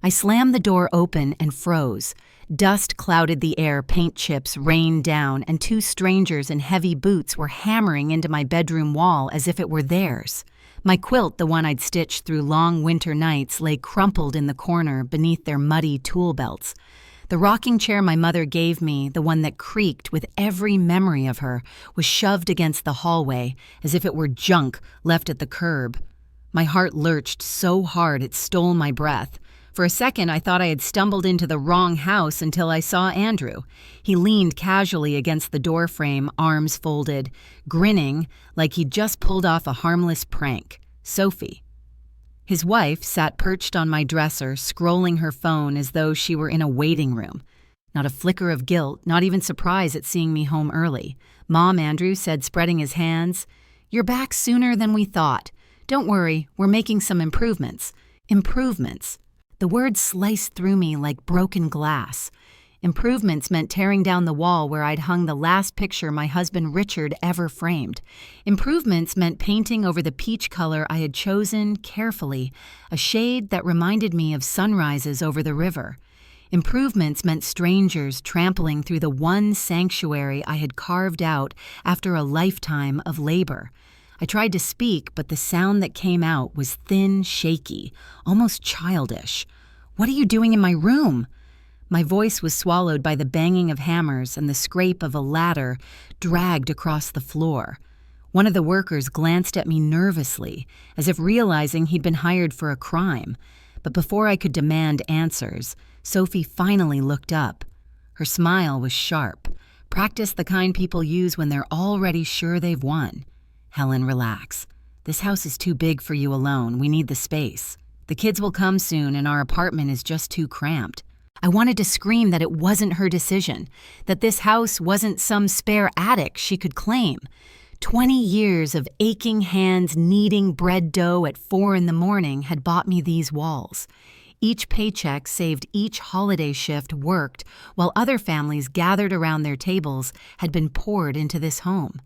I slammed the door open and froze. Dust clouded the air, paint chips rained down, and two strangers in heavy boots were hammering into my bedroom wall as if it were theirs. My quilt, the one I'd stitched through long winter nights, lay crumpled in the corner beneath their muddy tool belts. The rocking chair my mother gave me, the one that creaked with every memory of her, was shoved against the hallway as if it were junk left at the curb. My heart lurched so hard it stole my breath. For a second, I thought I had stumbled into the wrong house until I saw Andrew. He leaned casually against the doorframe, arms folded, grinning like he'd just pulled off a harmless prank. Sophie. His wife sat perched on my dresser, scrolling her phone as though she were in a waiting room. Not a flicker of guilt, not even surprise at seeing me home early. Mom, Andrew said, spreading his hands, "You're back sooner than we thought. Don't worry, we're making some improvements." Improvements. The word sliced through me like broken glass. Improvements meant tearing down the wall where I'd hung the last picture my husband Richard ever framed. Improvements meant painting over the peach color I had chosen carefully, a shade that reminded me of sunrises over the river. Improvements meant strangers trampling through the one sanctuary I had carved out after a lifetime of labor. I tried to speak, but the sound that came out was thin, shaky, almost childish. "What are you doing in my room?" My voice was swallowed by the banging of hammers and the scrape of a ladder dragged across the floor. One of the workers glanced at me nervously, as if realizing he'd been hired for a crime. But before I could demand answers, Sophie finally looked up. Her smile was sharp, practice the kind people use when they're already sure they've won. "Helen, relax. This house is too big for you alone. We need the space. The kids will come soon and our apartment is just too cramped." I wanted to scream that it wasn't her decision, that this house wasn't some spare attic she could claim. 20 years of aching hands kneading bread dough at 4 a.m. had bought me these walls. Each paycheck saved each holiday shift worked while other families gathered around their tables had been poured into this home.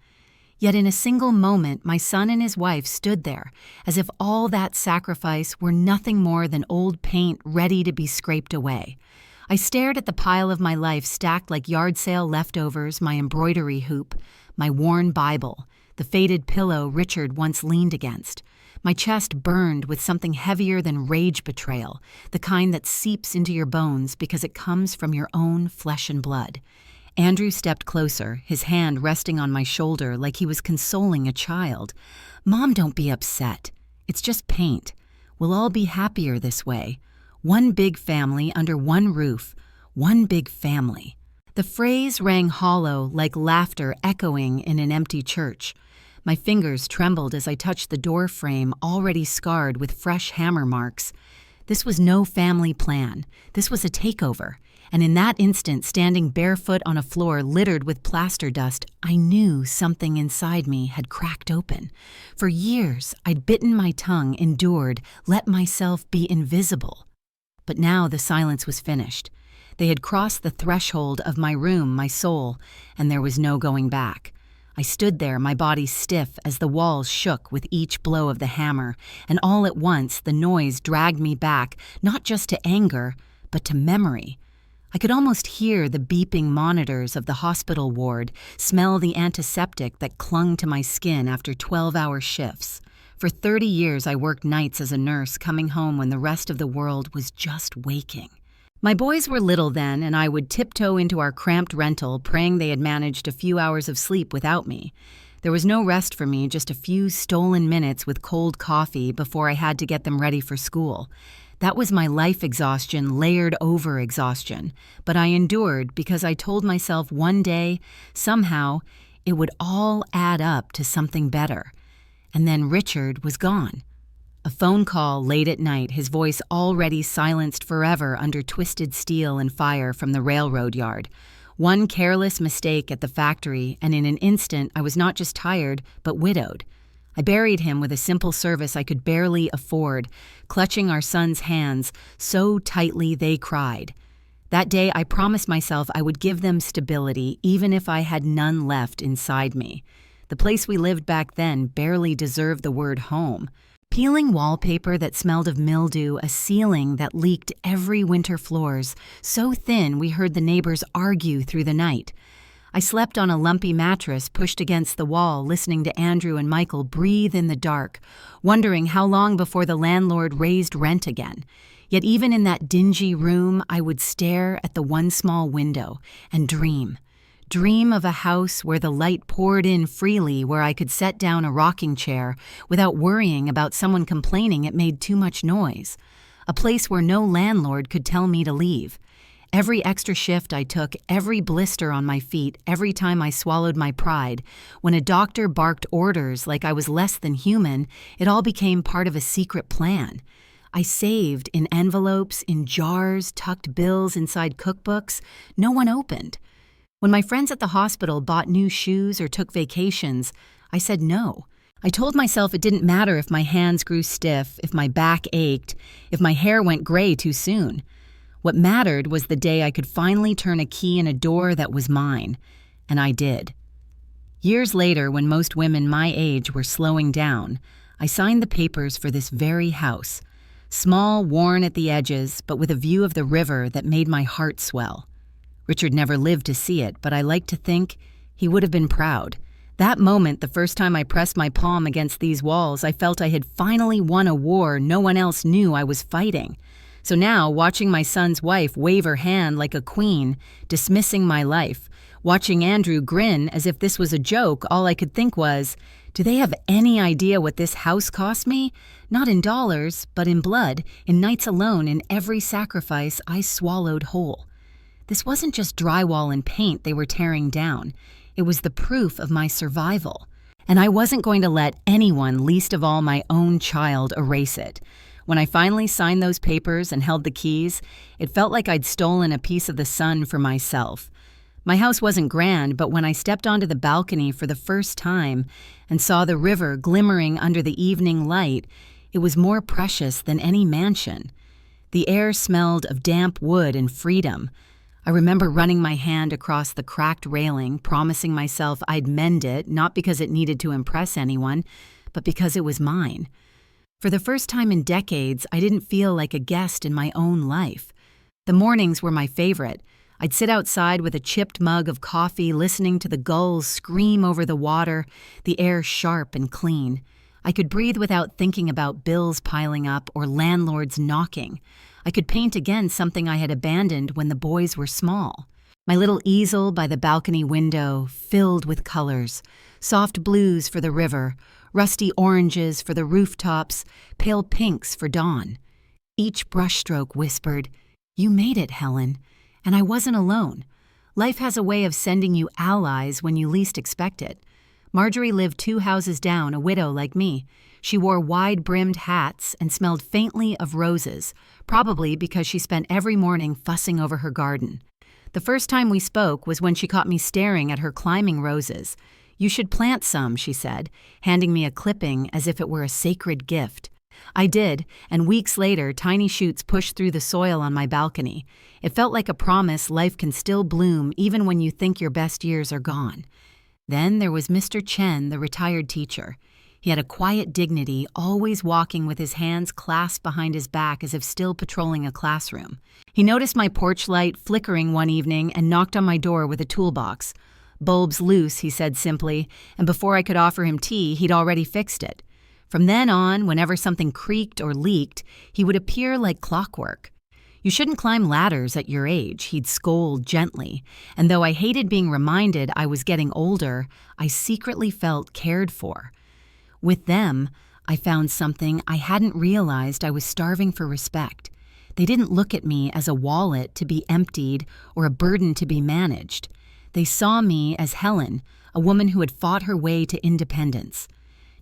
Yet in a single moment, my son and his wife stood there, as if all that sacrifice were nothing more than old paint ready to be scraped away. I stared at the pile of my life stacked like yard sale leftovers, my embroidery hoop, my worn Bible, the faded pillow Richard once leaned against. My chest burned with something heavier than rage betrayal, the kind that seeps into your bones because it comes from your own flesh and blood. Andrew stepped closer, his hand resting on my shoulder like he was consoling a child. "Mom, don't be upset. It's just paint. We'll all be happier this way. One big family under one roof. One big family." The phrase rang hollow like laughter echoing in an empty church. My fingers trembled as I touched the door frame already scarred with fresh hammer marks. This was no family plan. This was a takeover. And in that instant, standing barefoot on a floor littered with plaster dust, I knew something inside me had cracked open. For years, I'd bitten my tongue, endured, let myself be invisible. But now the silence was finished. They had crossed the threshold of my room, my soul, and there was no going back. I stood there, my body stiff as the walls shook with each blow of the hammer, and all at once the noise dragged me back, not just to anger, but to memory. I could almost hear the beeping monitors of the hospital ward, smell the antiseptic that clung to my skin after 12-hour shifts. For 30 years I worked nights as a nurse, coming home when the rest of the world was just waking. My boys were little then, and I would tiptoe into our cramped rental, praying they had managed a few hours of sleep without me. There was no rest for me, just a few stolen minutes with cold coffee before I had to get them ready for school. That was my life exhaustion layered over exhaustion, but I endured because I told myself one day, somehow, it would all add up to something better. And then Richard was gone. A phone call late at night, his voice already silenced forever under twisted steel and fire from the railroad yard. One careless mistake at the factory, and in an instant I was not just tired, but widowed. I buried him with a simple service I could barely afford, clutching our son's hands so tightly they cried. That day I promised myself I would give them stability even if I had none left inside me. The place we lived back then barely deserved the word home. Peeling wallpaper that smelled of mildew, a ceiling that leaked every winter floors, so thin we heard the neighbors argue through the night. I slept on a lumpy mattress pushed against the wall, listening to Andrew and Michael breathe in the dark, wondering how long before the landlord raised rent again. Yet even in that dingy room, I would stare at the one small window and dream. Dream of a house where the light poured in freely, where I could set down a rocking chair without worrying about someone complaining it made too much noise. A place where no landlord could tell me to leave. Every extra shift I took, every blister on my feet, every time I swallowed my pride, when a doctor barked orders like I was less than human, it all became part of a secret plan. I saved in envelopes, in jars, tucked bills inside cookbooks. No one opened. When my friends at the hospital bought new shoes or took vacations, I said no. I told myself it didn't matter if my hands grew stiff, if my back ached, if my hair went gray too soon. What mattered was the day I could finally turn a key in a door that was mine, and I did. Years later, when most women my age were slowing down, I signed the papers for this very house, small, worn at the edges, but with a view of the river that made my heart swell. Richard never lived to see it, but I like to think he would have been proud. That moment, the first time I pressed my palm against these walls, I felt I had finally won a war no one else knew I was fighting. So now, watching my son's wife wave her hand like a queen, dismissing my life, watching Andrew grin as if this was a joke, all I could think was, do they have any idea what this house cost me? Not in dollars, but in blood, in nights alone, in every sacrifice I swallowed whole. This wasn't just drywall and paint they were tearing down. It was the proof of my survival. And I wasn't going to let anyone, least of all my own child, erase it. When I finally signed those papers and held the keys, it felt like I'd stolen a piece of the sun for myself. My house wasn't grand, but when I stepped onto the balcony for the first time and saw the river glimmering under the evening light, it was more precious than any mansion. The air smelled of damp wood and freedom. I remember running my hand across the cracked railing, promising myself I'd mend it, not because it needed to impress anyone, but because it was mine. For the first time in decades, I didn't feel like a guest in my own life. The mornings were my favorite. I'd sit outside with a chipped mug of coffee, listening to the gulls scream over the water, the air sharp and clean. I could breathe without thinking about bills piling up or landlords knocking. I could paint again something I had abandoned when the boys were small. My little easel by the balcony window, filled with colors, soft blues for the river, rusty oranges for the rooftops, pale pinks for dawn. Each brushstroke whispered, "You made it, Helen." And I wasn't alone. Life has a way of sending you allies when you least expect it. Marjorie lived 2 houses down, a widow like me. She wore wide-brimmed hats and smelled faintly of roses, probably because she spent every morning fussing over her garden. The first time we spoke was when she caught me staring at her climbing roses. "You should plant some," she said, handing me a clipping as if it were a sacred gift. I did, and weeks later, tiny shoots pushed through the soil on my balcony. It felt like a promise life can still bloom even when you think your best years are gone. Then there was Mr. Chen, the retired teacher. He had a quiet dignity, always walking with his hands clasped behind his back as if still patrolling a classroom. He noticed my porch light flickering one evening and knocked on my door with a toolbox. "Bulb's loose," he said simply, and before I could offer him tea, he'd already fixed it. From then on, whenever something creaked or leaked, he would appear like clockwork. "You shouldn't climb ladders at your age," he'd scold gently, and though I hated being reminded I was getting older, I secretly felt cared for. With them, I found something I hadn't realized I was starving for respect. They didn't look at me as a wallet to be emptied or a burden to be managed. They saw me as Helen, a woman who had fought her way to independence.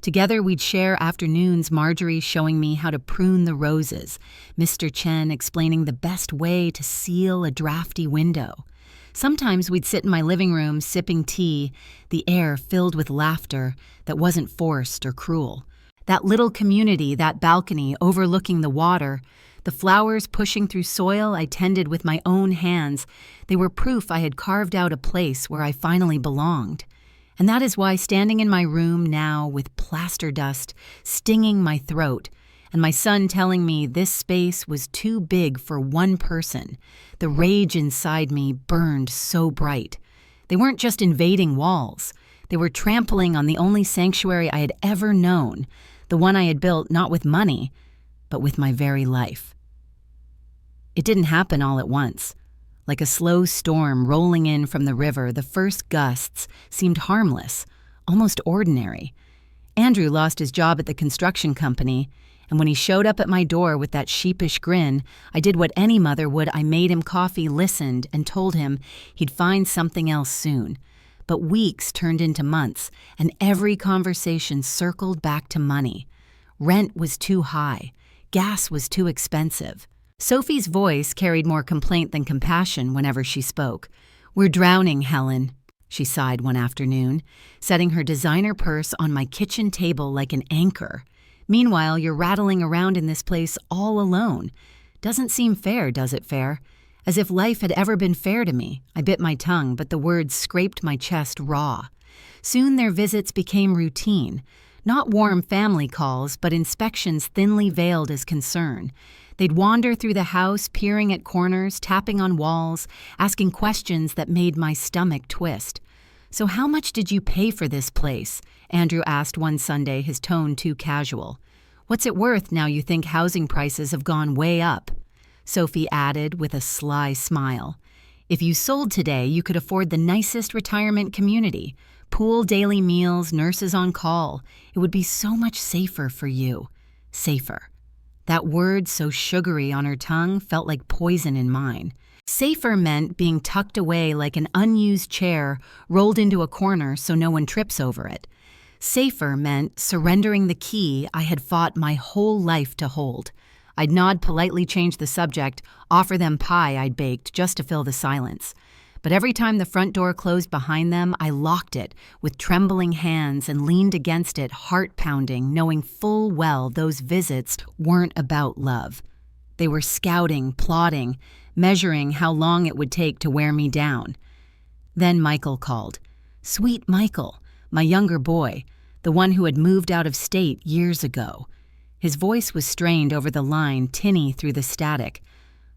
Together we'd share afternoons, Marjorie showing me how to prune the roses, Mr. Chen explaining the best way to seal a drafty window. Sometimes we'd sit in my living room sipping tea, the air filled with laughter that wasn't forced or cruel. That little community, that balcony overlooking the water, the flowers pushing through soil I tended with my own hands, they were proof I had carved out a place where I finally belonged. And that is why standing in my room now with plaster dust stinging my throat, and my son telling me this space was too big for one person, the rage inside me burned so bright. They weren't just invading walls. They were trampling on the only sanctuary I had ever known, the one I had built not with money, but with my very life. It didn't happen all at once. Like a slow storm rolling in from the river, the first gusts seemed harmless, almost ordinary. Andrew lost his job at the construction company, and when he showed up at my door with that sheepish grin, I did what any mother would. I made him coffee, listened, and told him he'd find something else soon. But weeks turned into months, and every conversation circled back to money. Rent was too high. Gas was too expensive. Sophie's voice carried more complaint than compassion whenever she spoke. "We're drowning, Helen," she sighed one afternoon, setting her designer purse on my kitchen table like an anchor. "Meanwhile, you're rattling around in this place all alone. Doesn't seem fair, does it, fair? As if life had ever been fair to me." I bit my tongue, but the words scraped my chest raw. Soon their visits became routine. Not warm family calls, but inspections thinly veiled as concern. They'd wander through the house, peering at corners, tapping on walls, asking questions that made my stomach twist. "So how much did you pay for this place?" Andrew asked one Sunday, his tone too casual. "What's it worth now you think housing prices have gone way up?" Sophie added with a sly smile. "If you sold today, you could afford the nicest retirement community. Pool daily meals, nurses on call. It would be so much safer for you." Safer. That word, so sugary on her tongue, felt like poison in mine. Safer meant being tucked away like an unused chair rolled into a corner so no one trips over it. Safer meant surrendering the key I had fought my whole life to hold. I'd nod politely, change the subject, offer them pie I'd baked just to fill the silence. But every time the front door closed behind them, I locked it with trembling hands and leaned against it, heart pounding, knowing full well those visits weren't about love. They were scouting, plotting, measuring how long it would take to wear me down. Then Michael called. Sweet Michael, my younger boy, the one who had moved out of state years ago. His voice was strained over the line, tinny through the static.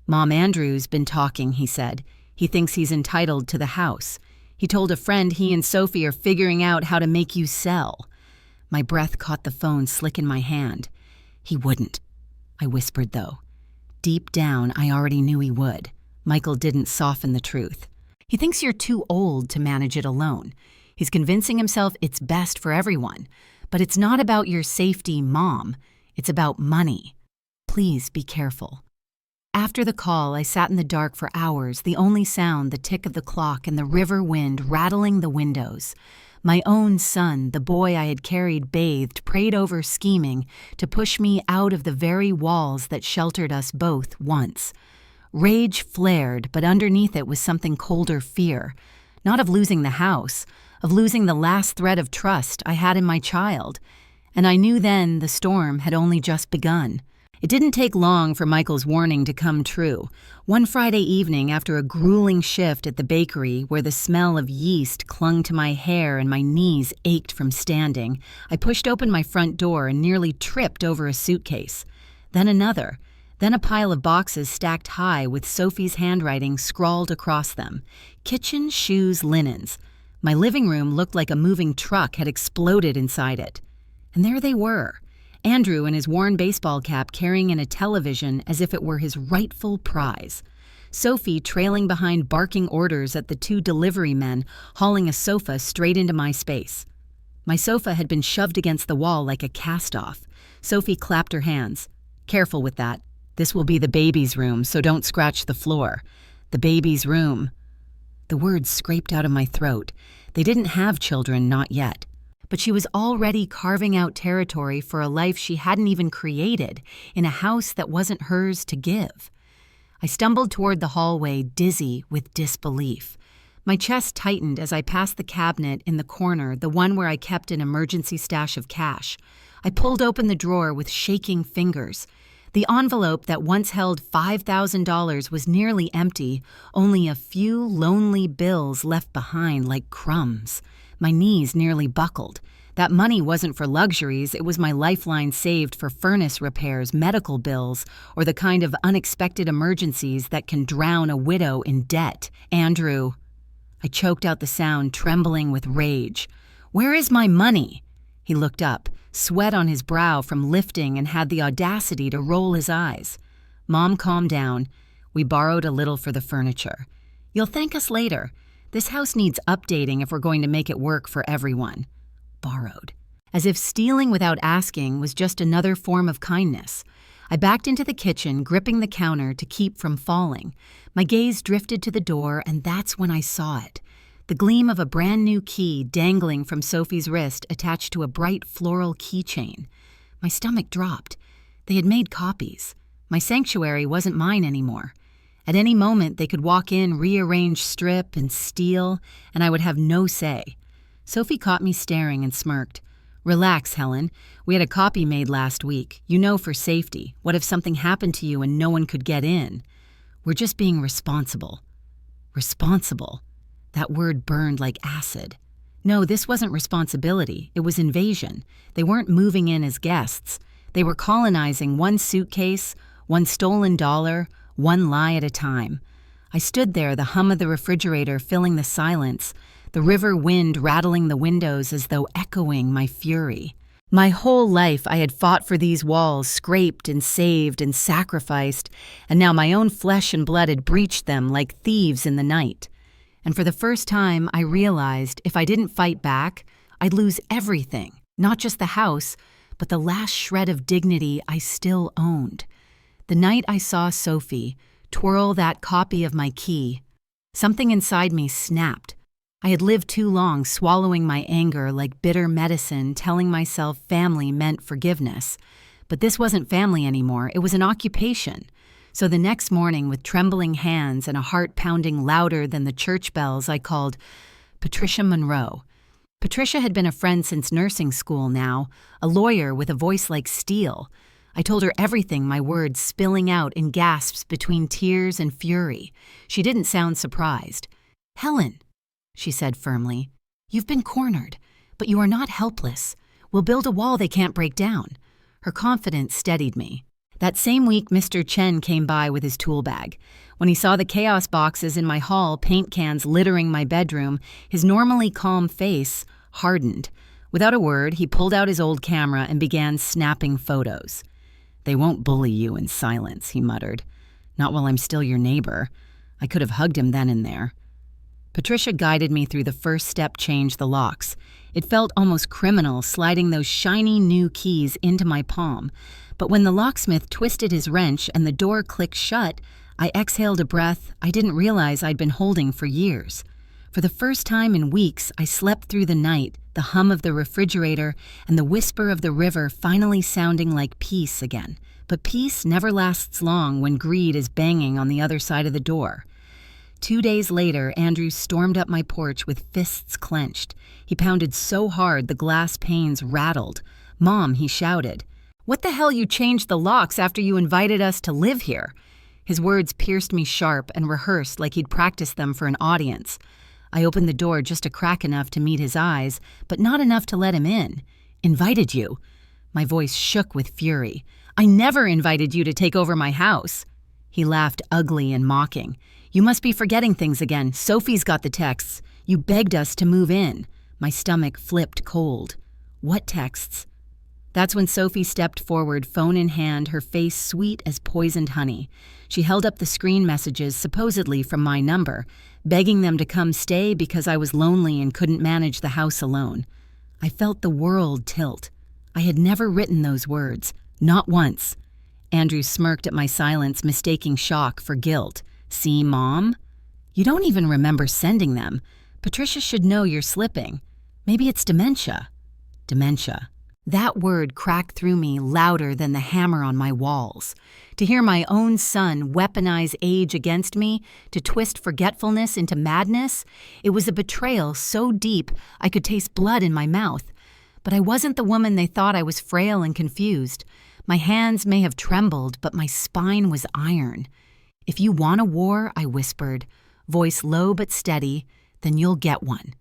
"Mom, Andrew's been talking," he said. "He thinks he's entitled to the house. He told a friend he and Sophie are figuring out how to make you sell." My breath caught the phone slick in my hand. "He wouldn't," I whispered though. Deep down, I already knew he would. Michael didn't soften the truth. "He thinks you're too old to manage it alone. He's convincing himself it's best for everyone. But it's not about your safety, Mom. It's about money. Please be careful." After the call, I sat in the dark for hours, the only sound the tick of the clock and the river wind rattling the windows. My own son, the boy I had carried bathed, prayed over, scheming to push me out of the very walls that sheltered us both once. Rage flared, but underneath it was something colder, fear. Not of losing the house, of losing the last thread of trust I had in my child. And I knew then the storm had only just begun. It didn't take long for Michael's warning to come true. One Friday evening, after a grueling shift at the bakery where the smell of yeast clung to my hair and my knees ached from standing, I pushed open my front door and nearly tripped over a suitcase. Then another. Then a pile of boxes stacked high with Sophie's handwriting scrawled across them. Kitchen, shoes, linens. My living room looked like a moving truck had exploded inside it. And there they were. Andrew in his worn baseball cap carrying in a television as if it were his rightful prize. Sophie trailing behind barking orders at the two delivery men hauling a sofa straight into my space. My sofa had been shoved against the wall like a cast-off. Sophie clapped her hands. "Careful with that. This will be the baby's room, so don't scratch the floor." The baby's room. The words scraped out of my throat. They didn't have children, not yet. But she was already carving out territory for a life she hadn't even created, in a house that wasn't hers to give. I stumbled toward the hallway, dizzy with disbelief. My chest tightened as I passed the cabinet in the corner, the one where I kept an emergency stash of cash. I pulled open the drawer with shaking fingers. The envelope that once held $5,000 was nearly empty, only a few lonely bills left behind like crumbs. My knees nearly buckled. That money wasn't for luxuries, it was my lifeline saved for furnace repairs, medical bills, or the kind of unexpected emergencies that can drown a widow in debt. Andrew. I choked out the sound, trembling with rage. Where is my money? He looked up, sweat on his brow from lifting, and had the audacity to roll his eyes. Mom, calm down. We borrowed a little for the furniture. You'll thank us later. This house needs updating if we're going to make it work for everyone. Borrowed. As if stealing without asking was just another form of kindness. I backed into the kitchen, gripping the counter to keep from falling. My gaze drifted to the door, and that's when I saw it. The gleam of a brand new key dangling from Sophie's wrist attached to a bright floral keychain. My stomach dropped. They had made copies. My sanctuary wasn't mine anymore. At any moment, they could walk in, rearrange, strip, and steal, and I would have no say. Sophie caught me staring and smirked. Relax, Helen. We had a copy made last week. You know, for safety. What if something happened to you and no one could get in? We're just being responsible. Responsible? That word burned like acid. No, this wasn't responsibility. It was invasion. They weren't moving in as guests. They were colonizing one suitcase, one stolen dollar, one lie at a time. I stood there, the hum of the refrigerator filling the silence, the river wind rattling the windows as though echoing my fury. My whole life I had fought for these walls, scraped and saved and sacrificed, and now my own flesh and blood had breached them like thieves in the night. And for the first time, I realized if I didn't fight back, I'd lose everything, not just the house, but the last shred of dignity I still owned. The night I saw Sophie twirl that copy of my key, something inside me snapped. I had lived too long swallowing my anger like bitter medicine, telling myself family meant forgiveness. But this wasn't family anymore, it was an occupation. So the next morning, with trembling hands and a heart pounding louder than the church bells, I called Patricia Monroe. Patricia had been a friend since nursing school now, a lawyer with a voice like steel. I told her everything, my words spilling out in gasps between tears and fury. She didn't sound surprised. Helen, she said firmly, you've been cornered, but you are not helpless. We'll build a wall they can't break down. Her confidence steadied me. That same week, Mr. Chen came by with his tool bag. When he saw the chaos boxes in my hall, paint cans littering my bedroom, his normally calm face hardened. Without a word, he pulled out his old camera and began snapping photos. They won't bully you in silence, he muttered. Not while I'm still your neighbor. I could have hugged him then and there. Patricia guided me through the first step, change the locks. It felt almost criminal sliding those shiny new keys into my palm. But when the locksmith twisted his wrench and the door clicked shut, I exhaled a breath I didn't realize I'd been holding for years. For the first time in weeks, I slept through the night, the hum of the refrigerator and the whisper of the river finally sounding like peace again. But peace never lasts long when greed is banging on the other side of the door. 2 days later, Andrew stormed up my porch with fists clenched. He pounded so hard the glass panes rattled. Mom, he shouted. What the hell you changed the locks after you invited us to live here? His words pierced me sharp and rehearsed like he'd practiced them for an audience. I opened the door just a crack enough to meet his eyes, but not enough to let him in. Invited you? My voice shook with fury. I never invited you to take over my house. He laughed ugly and mocking. You must be forgetting things again. Sophie's got the texts. You begged us to move in. My stomach flipped cold. What texts? That's when Sophie stepped forward, phone in hand, her face sweet as poisoned honey. She held up the screen messages, supposedly from my number, begging them to come stay because I was lonely and couldn't manage the house alone. I felt the world tilt. I had never written those words, not once. Andrew smirked at my silence, mistaking shock for guilt. See, Mom? You don't even remember sending them. Patricia should know you're slipping. Maybe it's dementia. Dementia. That word cracked through me louder than the hammer on my walls. To hear my own son weaponize age against me, to twist forgetfulness into madness, it was a betrayal so deep I could taste blood in my mouth. But I wasn't the woman they thought. I was frail and confused. My hands may have trembled, but my spine was iron. If you want a war, I whispered, voice low but steady, then you'll get one.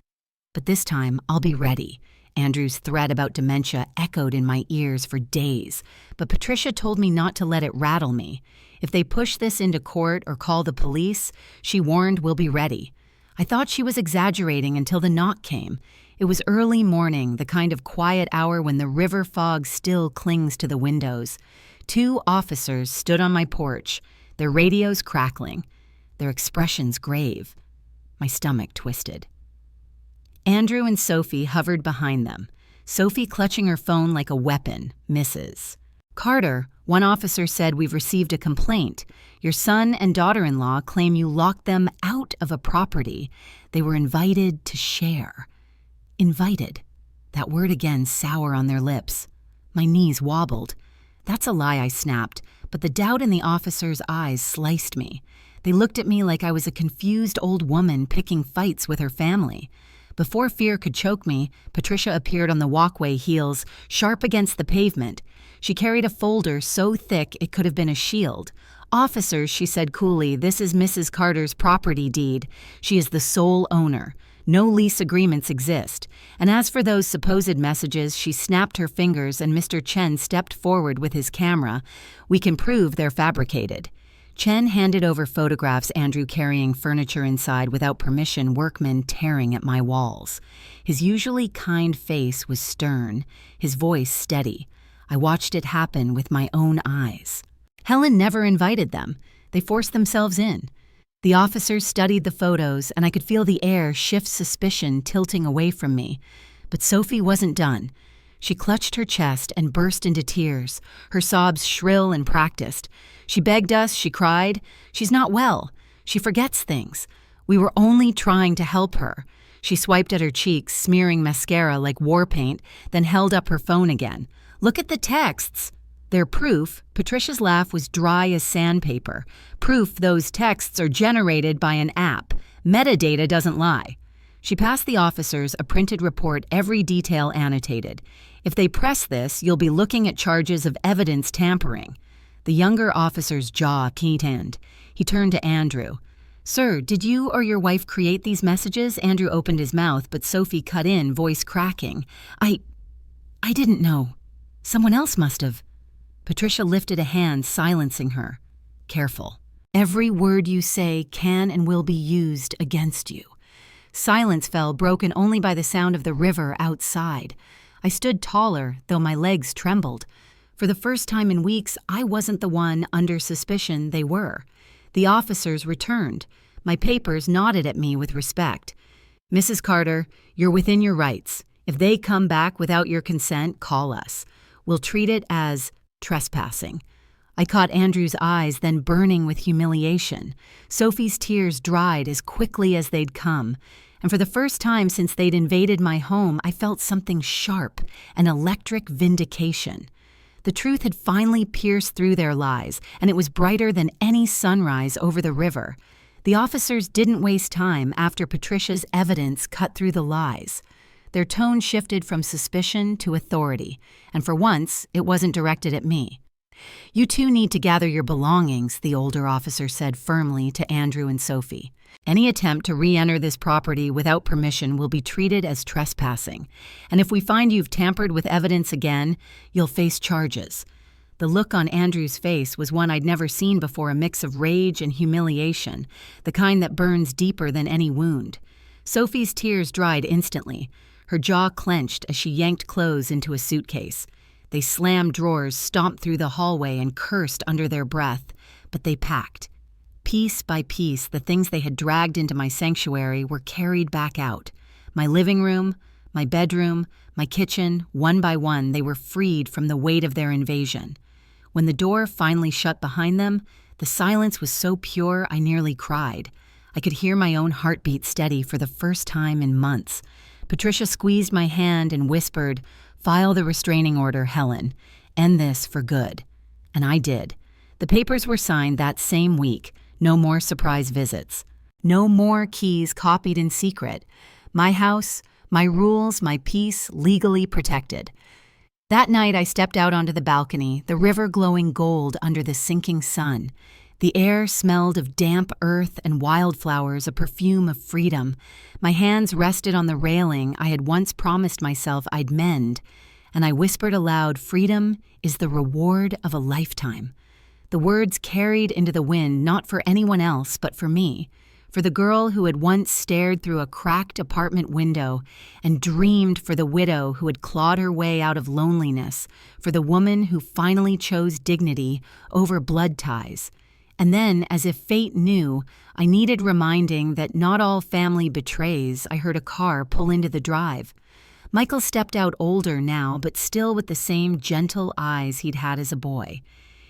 But this time, I'll be ready. Andrew's threat about dementia echoed in my ears for days, but Patricia told me not to let it rattle me. If they push this into court or call the police, she warned we'll be ready. I thought she was exaggerating until the knock came. It was early morning, the kind of quiet hour when the river fog still clings to the windows. 2 officers stood on my porch, their radios crackling, their expressions grave. My stomach twisted. Andrew and Sophie hovered behind them, Sophie clutching her phone like a weapon, Mrs. Carter, one officer said, "We've received a complaint. Your son and daughter-in-law claim you locked them out of a property they were invited to share." Invited. That word again sour on their lips. My knees wobbled. That's a lie, I snapped, but the doubt in the officer's eyes sliced me. They looked at me like I was a confused old woman picking fights with her family. Before fear could choke me, Patricia appeared on the walkway, heels sharp against the pavement. She carried a folder so thick it could have been a shield. "Officers," she said coolly, "this is Mrs. Carter's property deed. She is the sole owner. No lease agreements exist." And as for those supposed messages, she snapped her fingers and Mr. Chen stepped forward with his camera. "We can prove they're fabricated." Chen handed over photographs, Andrew carrying furniture inside without permission, workmen tearing at my walls. His usually kind face was stern, his voice steady. I watched it happen with my own eyes. Helen never invited them. They forced themselves in. The officers studied the photos, and I could feel the air shift, suspicion tilting away from me. But Sophie wasn't done. She clutched her chest and burst into tears, her sobs shrill and practiced. She begged us, she cried. "She's not well. She forgets things. We were only trying to help her." She swiped at her cheeks, smearing mascara like war paint, then held up her phone again. "Look at the texts. They're proof." Patricia's laugh was dry as sandpaper. "Proof those texts are generated by an app. Metadata doesn't lie." She passed the officers a printed report, every detail annotated. "If they press this, you'll be looking at charges of evidence tampering." The younger officer's jaw tightened. He turned to Andrew. "Sir, did you or your wife create these messages?" Andrew opened his mouth, but Sophie cut in, voice cracking. I didn't know. Someone else must have." Patricia lifted a hand, silencing her. "Careful. Every word you say can and will be used against you." Silence fell, broken only by the sound of the river outside. I stood taller, though my legs trembled. For the first time in weeks, I wasn't the one under suspicion they were. The officers returned. My papers nodded at me with respect. "Mrs. Carter, you're within your rights. If they come back without your consent, call us. We'll treat it as trespassing." I caught Andrew's eyes, then burning with humiliation. Sophie's tears dried as quickly as they'd come. And for the first time since they'd invaded my home, I felt something sharp, an electric vindication. The truth had finally pierced through their lies, and it was brighter than any sunrise over the river. The officers didn't waste time after Patricia's evidence cut through the lies. Their tone shifted from suspicion to authority, and for once, it wasn't directed at me. "You two need to gather your belongings," the older officer said firmly to Andrew and Sophie. "Any attempt to re-enter this property without permission will be treated as trespassing, and if we find you've tampered with evidence again, you'll face charges." The look on Andrew's face was one I'd never seen before, a mix of rage and humiliation, the kind that burns deeper than any wound. Sophie's tears dried instantly. Her jaw clenched as she yanked clothes into a suitcase. They slammed drawers, stomped through the hallway, and cursed under their breath, but they packed. Piece by piece, the things they had dragged into my sanctuary were carried back out. My living room, my bedroom, my kitchen, one by one, they were freed from the weight of their invasion. When the door finally shut behind them, the silence was so pure I nearly cried. I could hear my own heartbeat steady for the first time in months. Patricia squeezed my hand and whispered, "File the restraining order, Helen. End this for good." And I did. The papers were signed that same week. No more surprise visits. No more keys copied in secret. My house, my rules, my peace legally protected. That night I stepped out onto the balcony, the river glowing gold under the sinking sun. The air smelled of damp earth and wildflowers, a perfume of freedom. My hands rested on the railing I had once promised myself I'd mend, and I whispered aloud, "Freedom is the reward of a lifetime." The words carried into the wind, not for anyone else, but for me, for the girl who had once stared through a cracked apartment window and dreamed, for the widow who had clawed her way out of loneliness, for the woman who finally chose dignity over blood ties. And then, as if fate knew, I needed reminding that not all family betrays, I heard a car pull into the drive. Michael stepped out older now, but still with the same gentle eyes he'd had as a boy.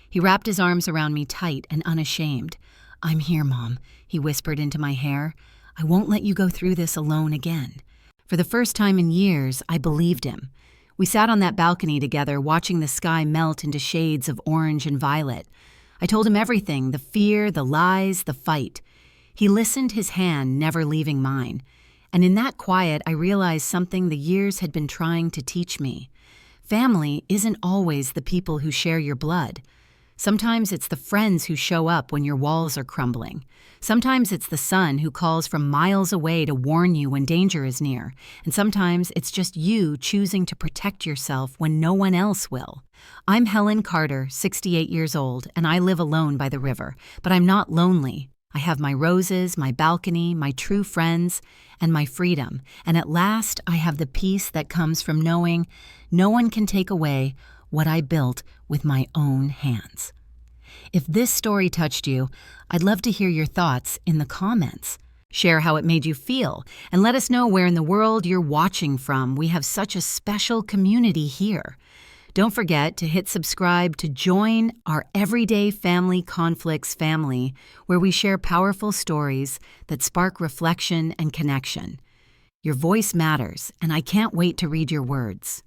He wrapped his arms around me tight and unashamed. "I'm here, Mom," he whispered into my hair. "I won't let you go through this alone again." For the first time in years, I believed him. We sat on that balcony together, watching the sky melt into shades of orange and violet. I told him everything, the fear, the lies, the fight. He listened, his hand never leaving mine. And in that quiet, I realized something the years had been trying to teach me. Family isn't always the people who share your blood. Sometimes it's the friends who show up when your walls are crumbling. Sometimes it's the son who calls from miles away to warn you when danger is near. And sometimes it's just you choosing to protect yourself when no one else will. I'm Helen Carter, 68 years old, and I live alone by the river. But I'm not lonely. I have my roses, my balcony, my true friends, and my freedom. And at last, I have the peace that comes from knowing no one can take away what I built with my own hands. If this story touched you, I'd love to hear your thoughts in the comments. Share how it made you feel, and let us know where in the world you're watching from. We have such a special community here. Don't forget to hit subscribe to join our Everyday Family Conflicts family, where we share powerful stories that spark reflection and connection. Your voice matters, and I can't wait to read your words.